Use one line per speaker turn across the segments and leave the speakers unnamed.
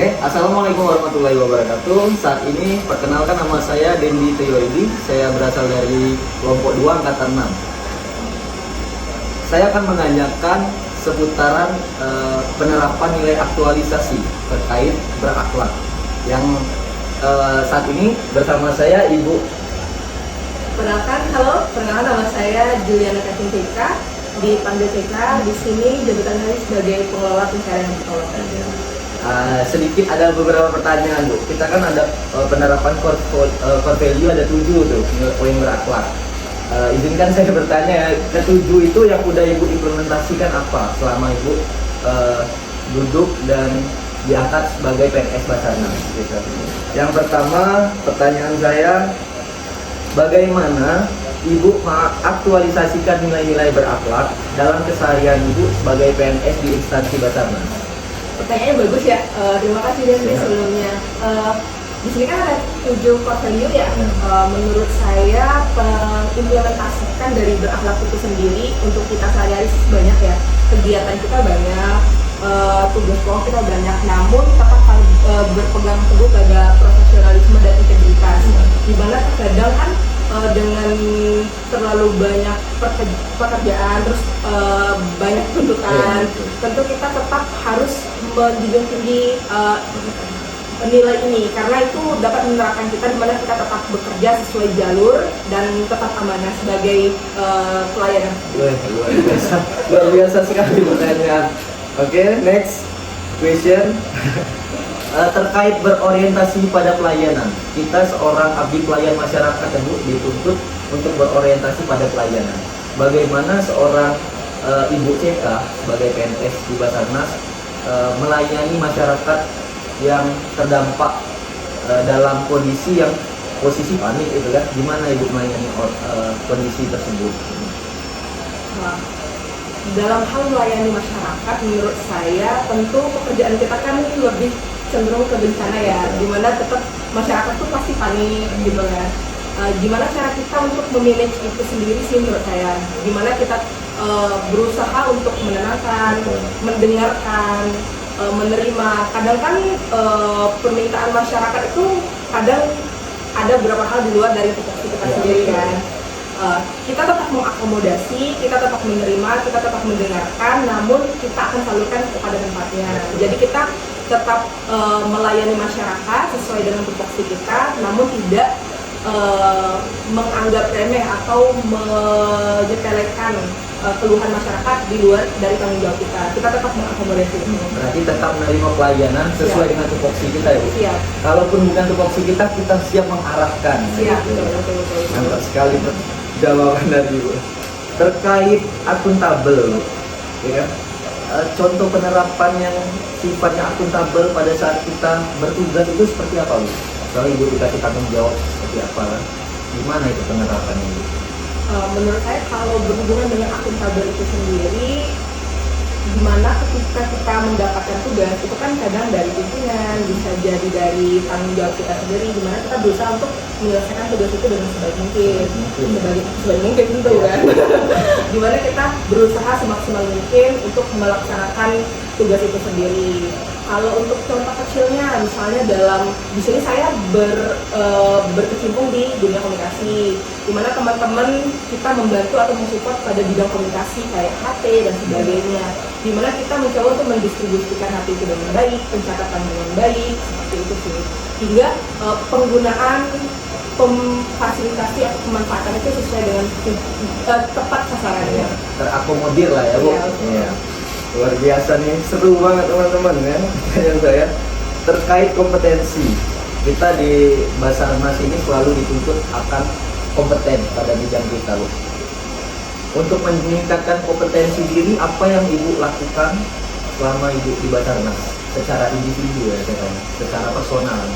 Assalamualaikum warahmatullahi wabarakatuh. Saat ini perkenalkan, nama saya Dendi Teyoidi. Saya berasal dari kelompok 2 angkatan 6. Saya akan menanyakan seputaran penerapan nilai aktualisasi terkait berakhlak. Yang saat ini bersama saya Ibu.
Perkenalkan nama saya Juliana Kevin TK, dipanggil TK. Di sini jabatan saya sebagai pengelola pencarian psikologi.
Sedikit ada beberapa pertanyaan, Bu. Kita kan ada penerapan core value ada 7 tuh, poin berakhlak. Izinkan saya bertanya, ke-7 itu yang udah Ibu implementasikan apa selama Ibu duduk dan diangkat sebagai PNS Basarnas gitu. Yang pertama, pertanyaan saya, bagaimana Ibu mengaktualisasikan nilai-nilai berakhlak dalam keseharian Ibu sebagai PNS di instansi Basarnas?
Pertanyaannya bagus ya. Terima kasih Dendi sebelumnya. Di sini kan ada 7 core value ya. Menurut saya mengimplementasikan dari berakhlak itu sendiri untuk kita sehari-hari banyak ya. Kegiatan kita banyak, tugas pokok kita banyak, namun tetap harus berpegang teguh pada profesionalisme dan integritas. Dimana terkadang kan dengan terlalu banyak pekerjaan, terus banyak tuntutan, tentu kita tetap harus menjunjung tinggi nilai ini, karena itu dapat menerapkan kita dimana kita tetap bekerja sesuai jalur dan tetap amanah sebagai pelayan.
Luar biasa sekali pertanyaan. Oke, next question. Terkait berorientasi pada pelayanan, kita seorang abdi pelayan masyarakat dituntut untuk berorientasi pada pelayanan. Bagaimana seorang Ibu CK sebagai PNS di Basarnas melayani masyarakat yang terdampak dalam kondisi yang posisi panik itu kan? Gimana Ibu melayani kondisi tersebut?
Dalam hal melayani masyarakat, menurut saya tentu pekerjaan kita kan lebih cenderung ke bencana ya, dimana tetap masyarakat tuh pasti panik gitu ya. Gimana cara kita untuk memanage itu sendiri sih menurut saya, gimana kita berusaha untuk menenangkan, mendengarkan, menerima. Kadang kan permintaan masyarakat itu kadang ada beberapa hal di luar dari tupoksi kita sendiri kan. Kita tetap mengakomodasi, kita tetap menerima, kita tetap mendengarkan, namun kita akan salurkan kepada tempatnya. Jadi kita tetap melayani masyarakat sesuai dengan tupoksi kita, namun tidak menganggap remeh atau menyepelekan keluhan masyarakat di luar dari tanggung jawab kita. Kita tetap mengakomodasi.
Berarti tetap menerima pelayanan sesuai dengan tupoksi kita ya, Bu?
Siap.
Kalaupun bukan tupoksi kita siap mengarahkan.
Siap,
gitu.
betul.
Mantap sekali jawaban dari Ibu. Terkait akuntabel, ya kan? Contoh penerapan yang sifatnya akuntabel pada saat kita bertugas itu seperti apa, Bu? Kalau Ibu dikasih tanggung jawab seperti apa, gimana itu penerapannya, Bu?
Menurut saya kalau berhubungan dengan akuntabel itu sendiri, dimana ketika kita mendapatkan tugas itu kan kadang dari pimpinan, bisa jadi dari tanggung jawab kita sendiri, dimana kita berusaha untuk menyelesaikan tugas itu dengan sebaik mungkin, sebaik mungkin tentu kan. Dimana kita berusaha semaksimal mungkin untuk melaksanakan tugas itu sendiri. Kalau untuk contoh kecilnya, misalnya di sini saya berkecimpung di dunia komunikasi, di mana teman-teman kita membantu atau mensupport pada bidang komunikasi kayak HT dan sebagainya, di mana kita mencoba untuk mendistribusikan HT itu dengan baik, pencatatan dengan baik, seperti itu sih. Hingga penggunaan fasilitasi atau pemanfaatan itu sesuai dengan tepat sasarannya.
Terakomodir lah ya, Bu.
Iya.
Luar biasa nih, seru banget teman-teman ya. Pertanyaan saya terkait kompetensi. Kita di Basarnas ini selalu dituntut akan kompeten pada bidang kita, Bu. Untuk meningkatkan kompetensi diri, apa yang Ibu lakukan selama Ibu di Basarnas secara individu ya, secara personal?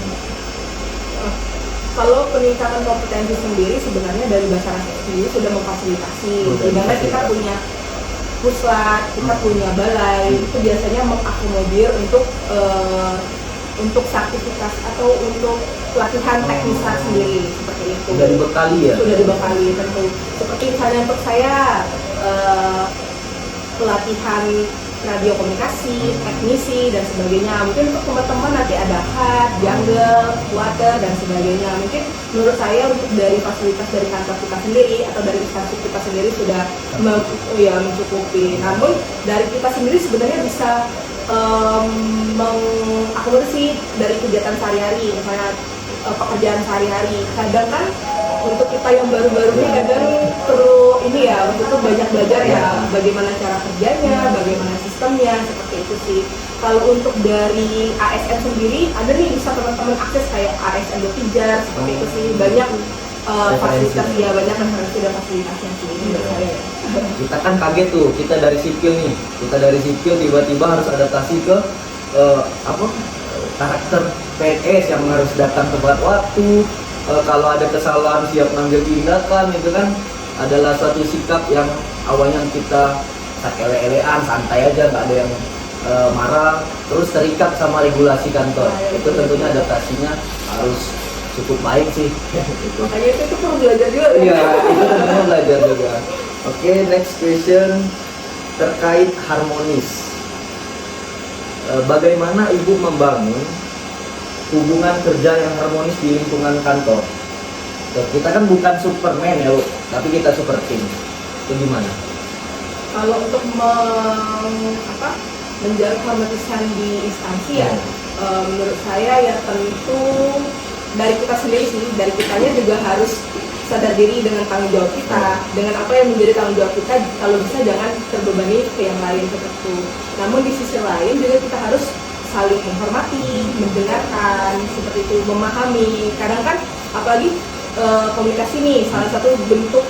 Kalau peningkatan kompetensi sendiri sebenarnya dari Basarnas sendiri sudah memfasilitasi, di mana kita punya pusat, kita punya balai, itu biasanya mengakomodir untuk sertifikasi atau untuk pelatihan teknis sendiri seperti itu.
Sudah dibekali ya?
Sudah dibekali tentu. Seperti misalnya untuk saya pelatihan radio komunikasi, teknisi dan sebagainya. Mungkin untuk teman-teman nanti ada HUD, jungle, water dan sebagainya. Mungkin menurut saya untuk dari fasilitas dari kantor kita sendiri atau dari instansi kita sendiri sudah mencukupi. Namun dari kita sendiri sebenarnya bisa mengakomodasi dari kegiatan sehari-hari, misalnya pekerjaan sehari-hari. Kadang kan untuk kita yang baru-baru ini kadang perlu ini ya, waktu itu banyak belajar ya bagaimana cara kerjanya, bagaimana sistemnya, seperti itu sih. Kalau untuk dari ASN sendiri, ada nih bisa teman-teman akses kayak ASN Berpijar, seperti itu sih. Banyak fasilitas ya, banyak referensi dan fasilitasnya sih menurut saya.
Kita kan kaget tuh, kita dari sipil nih, tiba-tiba harus adaptasi ke karakter PNS yang harus datang tepat waktu. Kalau ada kesalahan siap ngambil tindakan, itu kan adalah suatu sikap yang awalnya kita ele-elean, santai aja, nggak ada yang marah, terus terikat sama regulasi kantor. Itu tentunya adaptasinya harus cukup baik sih.
Makanya itu perlu belajar juga.
Iya, itu tentunya belajar juga. Oke, next question terkait harmonis. Bagaimana Ibu membangun hubungan kerja yang harmonis di lingkungan kantor? Kita kan bukan Superman ya, tapi kita super team. Itu gimana?
Kalau untuk menjaga keharmonisan di instansi ya, menurut saya ya tentu dari kita sendiri sih, dari kitanya juga harus sadar diri dengan tanggung jawab kita, dengan apa yang menjadi tanggung jawab kita. Kalau bisa jangan terbebani ke yang lain seperti itu. Namun di sisi lain juga kita harus saling menghormati, mendengarkan, seperti itu, memahami. Kadang kan apalagi komunikasi nih salah satu bentuk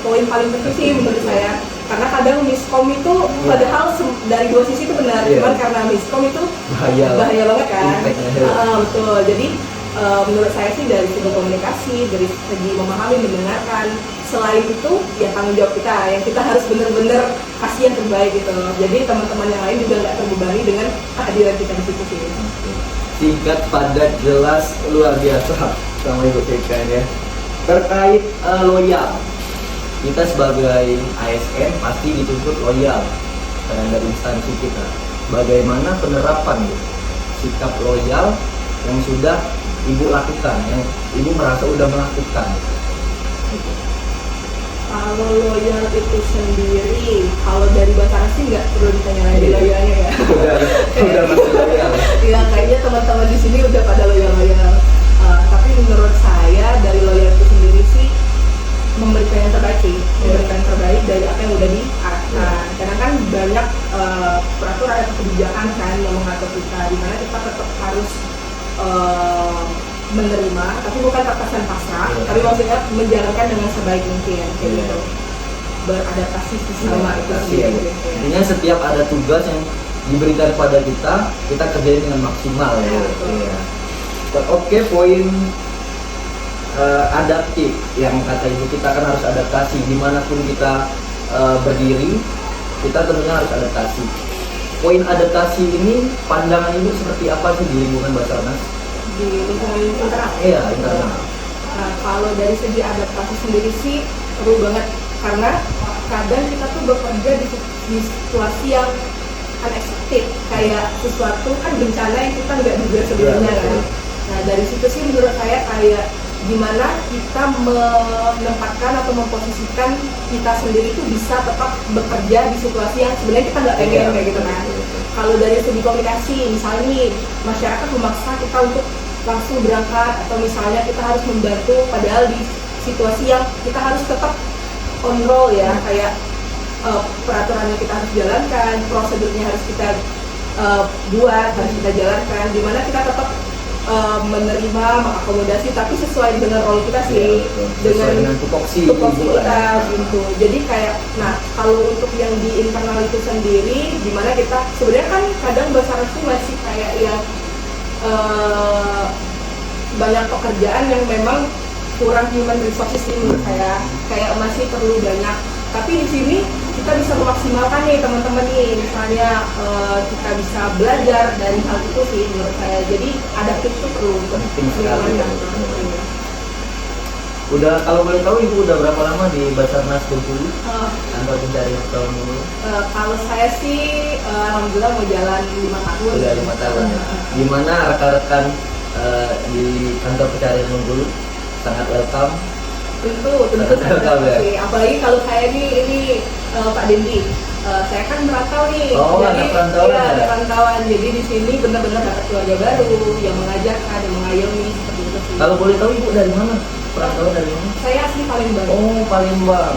poin paling penting sih menurut saya. Karena kadang miskom itu padahal dari dua sisi itu benar, cuman karena miskom itu bahaya banget kan. Betul. Jadi menurut saya sih dari segi komunikasi, dari segi memahami, mendengarkan. Selain itu ya tanggung jawab kita, yang kita harus benar-benar kasih yang terbaik gitu. Jadi teman-teman yang lain juga nggak terbebani dengan kehadiran kita di situ sih.
Singkat, padat, jelas, luar biasa sama Ibu TK ya. Terkait loyal, kita sebagai ASN pasti dituntut loyal terhadap instansi kita. Bagaimana penerapan sikap loyal yang sudah Ibu lakukan, yang Ibu merasa udah melakukan?
Kalau loyal itu sendiri, kalau dari Basarnas sih nggak perlu ditanya lagi loyalnya ya.
Udah masih loyal.
Ya kayaknya teman-teman di sini udah pada loyal. Tapi menurut saya dari loyal itu sendiri sih memberikan yang terbaik sih, memberikan yang terbaik dari apa yang udah diarahkan. Karena kan banyak peraturan atau kebijakan kan yang mengatur kita, di mana kita tetap harus menerima, tapi bukan terkesan pasrah, tapi maksudnya menjalankan dengan sebaik mungkin, kayak gitu. Beradaptasi sama itu sendiri.
Intinya setiap ada tugas yang diberikan pada kita kerjain dengan maksimal ya. Oke, poin adaptif yang kata Ibu, kita kan harus adaptasi dimanapun kita berdiri, kita tentunya harus adaptasi. Poin adaptasi ini pandangan Ibu seperti apa sih di lingkungan Basarnas?
Di lingkungan internal.
Iya, internal.
Nah, kalau dari segi adaptasi sendiri sih perlu banget, karena kadang kita tuh bekerja di situasi yang unexpected, kayak sesuatu kan bencana yang kita nggak duga sebelumnya kan. Nah dari situ sih menurut saya kayak gimana kita menempatkan atau memposisikan kita sendiri itu bisa tetap bekerja di situasi yang sebenarnya kita nggak pengen kayak gitu kan. Kalau dari segi komunikasi, misalnya nih masyarakat memaksa kita untuk langsung berangkat, atau misalnya kita harus membantu padahal di situasi yang kita harus tetap on roll ya, kayak peraturannya kita harus jalankan, prosedurnya harus kita buat, harus kita jalankan, dimana kita tetap menerima, mengakomodasi, tapi sesuai dengan role kita sih, dengan tupoksi kita gitu. Jadi kayak, nah kalau untuk yang di internal itu sendiri, dimana kita sebenarnya kan kadang Basarnas itu masih kayak yang banyak pekerjaan yang memang kurang human resources sih menurut saya, kayak masih perlu banyak. Tapi di sini kita bisa memaksimalkan nih teman-teman nih, misalnya kita bisa belajar dari hal itu sih menurut saya. Jadi adaptif itu perlu
penting sekali. Udah, kalau boleh tahu Ibu udah berapa lama di Basarnas Bengkulu?
Eh,
Kantor pencarian tahun ini?
Kalau saya sih alhamdulillah mau jalan 5 tahun.
Udah 5 tahun ya. Gimana rekan-rekan di kantor pencarian Bengkulu? Sangat welcome.
Tentu
Sangat welcome ya.
pasti. Apalagi kalau saya ini Pak Dendi. Saya kan merantau nih.
Oh,
jadi
anak perantauan
iya,
ya?
anak perantauan. Jadi di sini benar-benar dapat keluarga baru yang mengajarkan, yang mengayomi seperti itu sih.
Kalau boleh tahu Ibu dari mana? Perantauan dari mana?
Saya asli Palembang.
Oh, Palembang.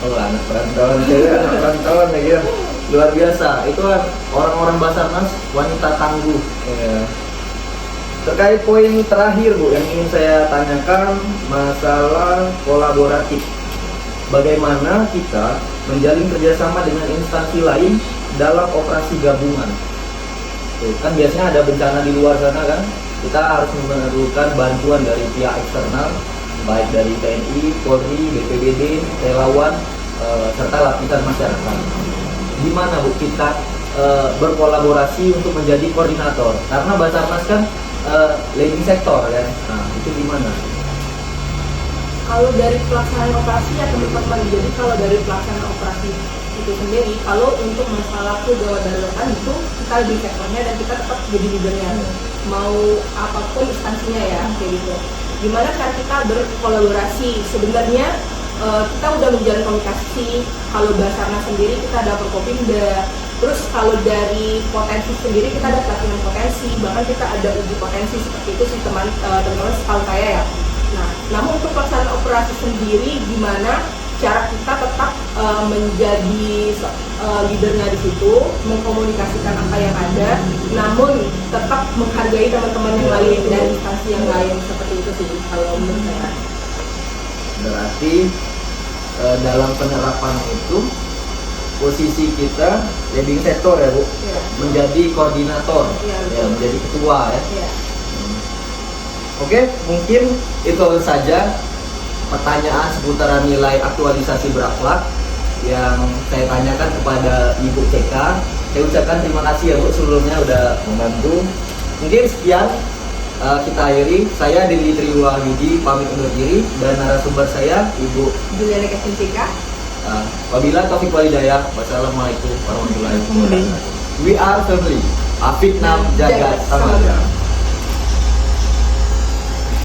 Oh, anak perantauan, saya anak perantauan ya, ya. Luar biasa. Itu kan orang-orang Basarnas wanita tangguh. Ya. Terkait poin terakhir Bu, yang ingin saya tanyakan masalah kolaboratif. Bagaimana kita menjalin kerjasama dengan instansi lain dalam operasi gabungan? Tuh, kan biasanya ada bencana di luar sana kan, kita harus memerlukan bantuan dari pihak eksternal, baik dari TNI, Polri, BPBD, relawan, serta lapisan masyarakat. Gimana Bu kita berkolaborasi untuk menjadi koordinator? Karena Basarnas kan leading sektor kan, nah itu gimana?
Kalau dari pelaksanaan operasi ya teman-teman, jadi kalau dari pelaksanaan operasi itu sendiri, kalau untuk masalah kegawat daruratan itu kita lebih sektornya dan kita tetap jadi leadernya, mau apapun instansinya ya kayak gitu. Gimana cara kita berkolaborasi? Sebenarnya kita udah menjalin komunikasi. Kalau Basarnas sendiri kita ada Forkopimda. Terus kalau dari potensi sendiri kita ada pelatihan potensi, bahkan kita ada uji potensi seperti itu sih teman-teman setahu saya ya. Nah, namun untuk pelaksanaan operasi sendiri, gimana cara kita tetap menjadi leadernya di situ, mengkomunikasikan apa yang ada, namun tetap menghargai teman-teman yang lain dan instansi yang lain, seperti itu sih kalau menurut saya.
Berarti dalam penerapan itu posisi kita leading sektor ya Bu,
Ya.
menjadi koordinator,
Ya,
ya, menjadi ketua ya.
Ya.
Oke, mungkin itu saja pertanyaan seputaran nilai aktualisasi berakhlak yang saya tanyakan kepada Ibu CK. Saya ucapkan terima kasih ya Bu sebelumnya udah membantu. Mungkin sekian kita akhiri. Saya Dendi Triwahyudi pamit undur diri dan narasumber saya Ibu
Juliana Kesintika.
Wabila Taufik Walhidayah. Wassalamualaikum warahmatullahi wabarakatuh. We are family. Afik Nam Jagat Samaga.